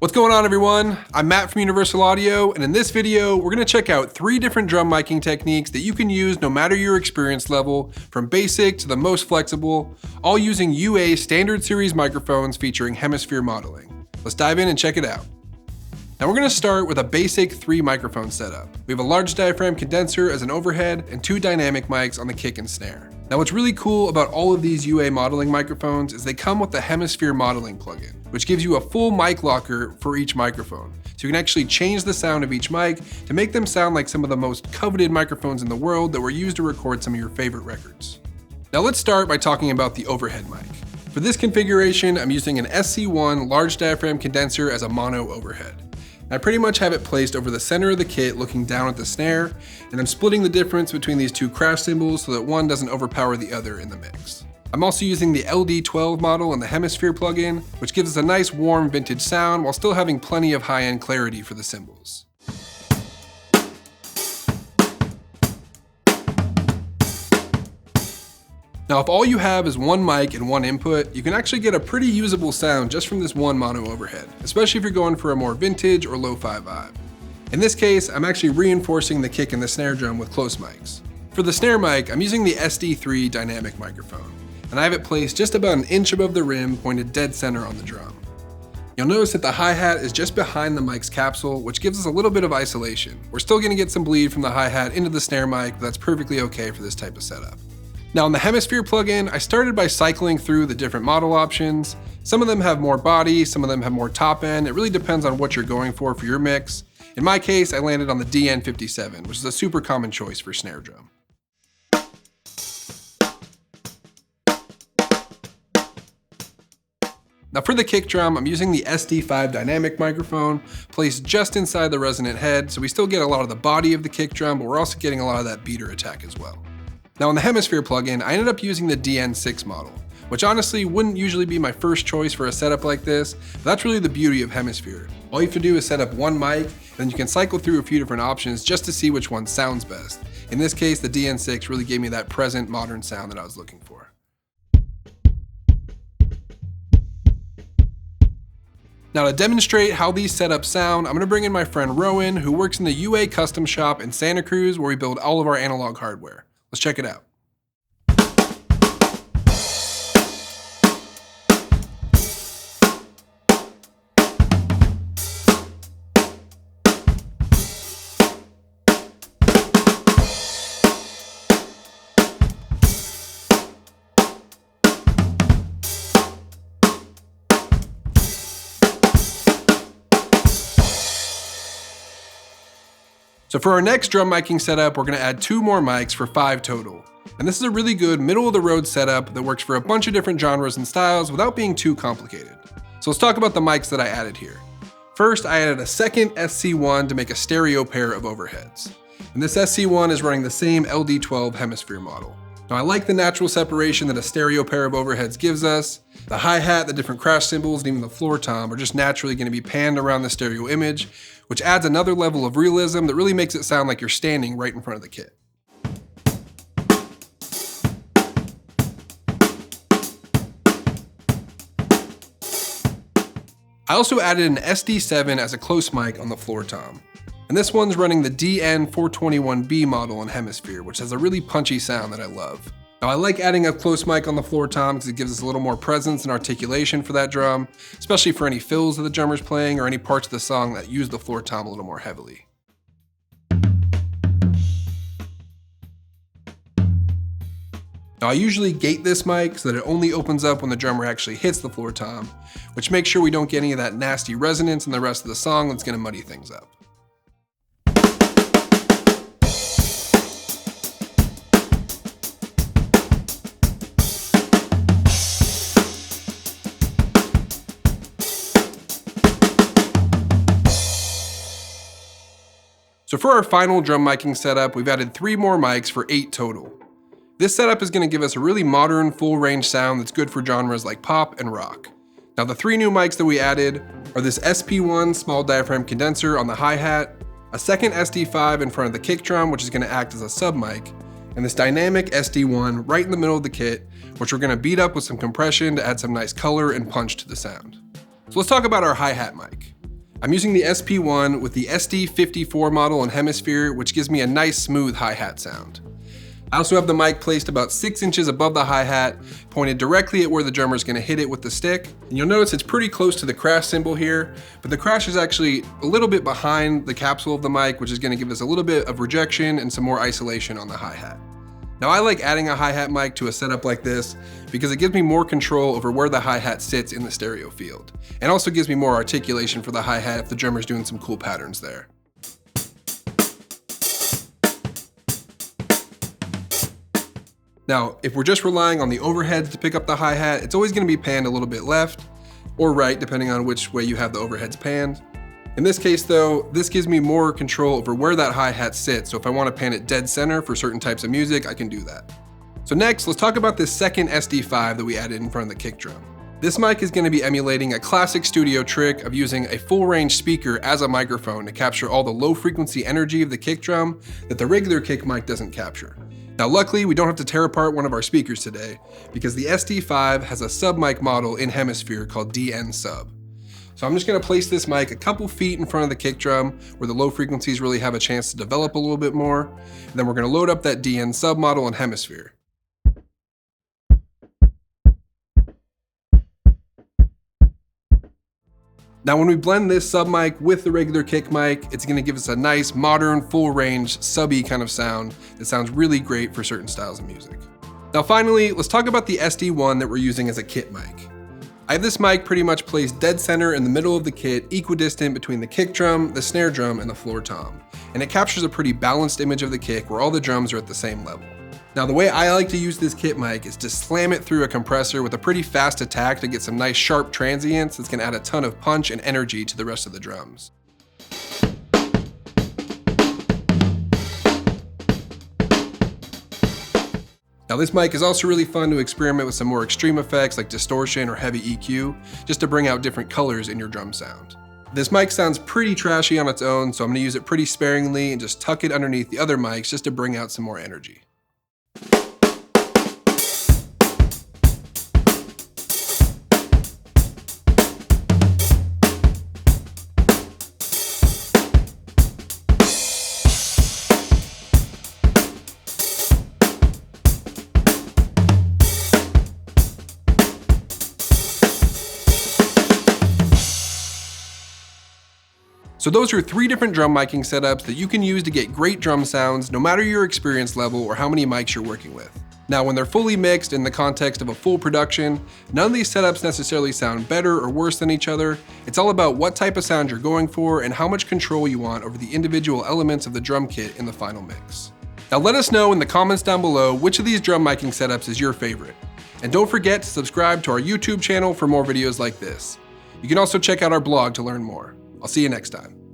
What's going on, everyone? I'm Matt from Universal Audio, and in this video, we're going to check out 3 different drum miking techniques that you can use no matter your experience level, from basic to the most flexible, all using UA standard series microphones featuring hemisphere modeling. Let's dive in and check it out. Now we're going to start with a basic 3 microphone setup. We have a large diaphragm condenser as an overhead and 2 dynamic mics on the kick and snare. Now what's really cool about all of these UA modeling microphones is they come with the hemisphere modeling plugin, which gives you a full mic locker for each microphone. So you can actually change the sound of each mic to make them sound like some of the most coveted microphones in the world that were used to record some of your favorite records. Now let's start by talking about the overhead mic. For this configuration, I'm using an SC1 large diaphragm condenser as a mono overhead. I pretty much have it placed over the center of the kit looking down at the snare, and I'm splitting the difference between these 2 crash cymbals so that one doesn't overpower the other in the mix. I'm also using the LD12 model and the hemisphere plugin, which gives us a nice warm vintage sound while still having plenty of high-end clarity for the cymbals. Now if all you have is one mic and one input, you can actually get a pretty usable sound just from this one mono overhead, especially if you're going for a more vintage or lo-fi vibe. In this case, I'm actually reinforcing the kick and the snare drum with close mics. For the snare mic, I'm using the SD3 dynamic microphone, and I have it placed just about an inch above the rim, pointed dead center on the drum. You'll notice that the hi-hat is just behind the mic's capsule, which gives us a little bit of isolation. We're still gonna get some bleed from the hi-hat into the snare mic, but that's perfectly okay for this type of setup. Now on the hemisphere plugin, I started by cycling through the different model options. Some of them have more body, some of them have more top end. It really depends on what you're going for your mix. In my case, I landed on the DN57, which is a super common choice for snare drum. Now for the kick drum, I'm using the SD5 dynamic microphone placed just inside the resonant head, so we still get a lot of the body of the kick drum, but we're also getting a lot of that beater attack as well. Now on the hemisphere plugin, I ended up using the DN6 model, which honestly wouldn't usually be my first choice for a setup like this, but that's really the beauty of hemisphere. All you have to do is set up one mic, and then you can cycle through a few different options just to see which one sounds best. In this case, the DN6 really gave me that present modern sound that I was looking for. Now to demonstrate how these setups sound, I'm going to bring in my friend Rowan, who works in the UA custom shop in Santa Cruz, where we build all of our analog hardware. Let's check it out. So for our next drum miking setup, we're going to add 2 more mics for 5 total. And this is a really good middle of the road setup that works for a bunch of different genres and styles without being too complicated. So let's talk about the mics that I added here. First, I added a second SC1 to make a stereo pair of overheads. And this SC1 is running the same LD12 hemisphere model. Now I like the natural separation that a stereo pair of overheads gives us. The hi-hat, the different crash cymbals, and even the floor tom are just naturally going to be panned around the stereo image, which adds another level of realism that really makes it sound like you're standing right in front of the kit. I also added an SD7 as a close mic on the floor tom. And this one's running the DN421B model in hemisphere, which has a really punchy sound that I love. Now I like adding a close mic on the floor tom because it gives us a little more presence and articulation for that drum, especially for any fills that the drummer's playing or any parts of the song that use the floor tom a little more heavily. Now I usually gate this mic so that it only opens up when the drummer actually hits the floor tom, which makes sure we don't get any of that nasty resonance in the rest of the song that's going to muddy things up. So for our final drum miking setup, we've added 3 more mics for 8 total. This setup is going to give us a really modern, full range sound that's good for genres like pop and rock. Now the 3 new mics that we added are this SP1 small diaphragm condenser on the hi-hat, a second SD5 in front of the kick drum, which is going to act as a sub mic, and this dynamic SD1 right in the middle of the kit, which we're going to beat up with some compression to add some nice color and punch to the sound. So let's talk about our hi-hat mic. I'm using the SP1 with the SD54 model and hemisphere, which gives me a nice smooth hi-hat sound. I also have the mic placed about 6 inches above the hi-hat, pointed directly at where the drummer is going to hit it with the stick. And you'll notice it's pretty close to the crash symbol here, but the crash is actually a little bit behind the capsule of the mic, which is going to give us a little bit of rejection and some more isolation on the hi-hat. Now I like adding a hi-hat mic to a setup like this because it gives me more control over where the hi-hat sits in the stereo field, and also gives me more articulation for the hi-hat if the drummer's doing some cool patterns there. Now, if we're just relying on the overheads to pick up the hi-hat, it's always going to be panned a little bit left or right, depending on which way you have the overheads panned. In this case though, this gives me more control over where that hi-hat sits, so if I want to pan it dead center for certain types of music, I can do that. So next, let's talk about this second SD5 that we added in front of the kick drum. This mic is going to be emulating a classic studio trick of using a full range speaker as a microphone to capture all the low frequency energy of the kick drum that the regular kick mic doesn't capture. Now luckily, we don't have to tear apart one of our speakers today because the SD5 has a sub mic model in hemisphere called DN sub. So I'm just going to place this mic a couple feet in front of the kick drum where the low frequencies really have a chance to develop a little bit more. And then we're going to load up that DN sub model in hemisphere. Now when we blend this sub mic with the regular kick mic, it's going to give us a nice modern full range subby kind of sound that sounds really great for certain styles of music. Now finally, let's talk about the SD1 that we're using as a kit mic. I have this mic pretty much placed dead center in the middle of the kit, equidistant between the kick drum, the snare drum, and the floor tom. And it captures a pretty balanced image of the kick where all the drums are at the same level. Now the way I like to use this kit mic is to slam it through a compressor with a pretty fast attack to get some nice sharp transients that's going to add a ton of punch and energy to the rest of the drums. Now this mic is also really fun to experiment with some more extreme effects like distortion or heavy EQ, just to bring out different colors in your drum sound. This mic sounds pretty trashy on its own, so I'm going to use it pretty sparingly and just tuck it underneath the other mics just to bring out some more energy. So those are 3 different drum miking setups that you can use to get great drum sounds no matter your experience level or how many mics you're working with. Now when they're fully mixed in the context of a full production, none of these setups necessarily sound better or worse than each other. It's all about what type of sound you're going for and how much control you want over the individual elements of the drum kit in the final mix. Now let us know in the comments down below which of these drum miking setups is your favorite. And don't forget to subscribe to our YouTube channel for more videos like this. You can also check out our blog to learn more. I'll see you next time.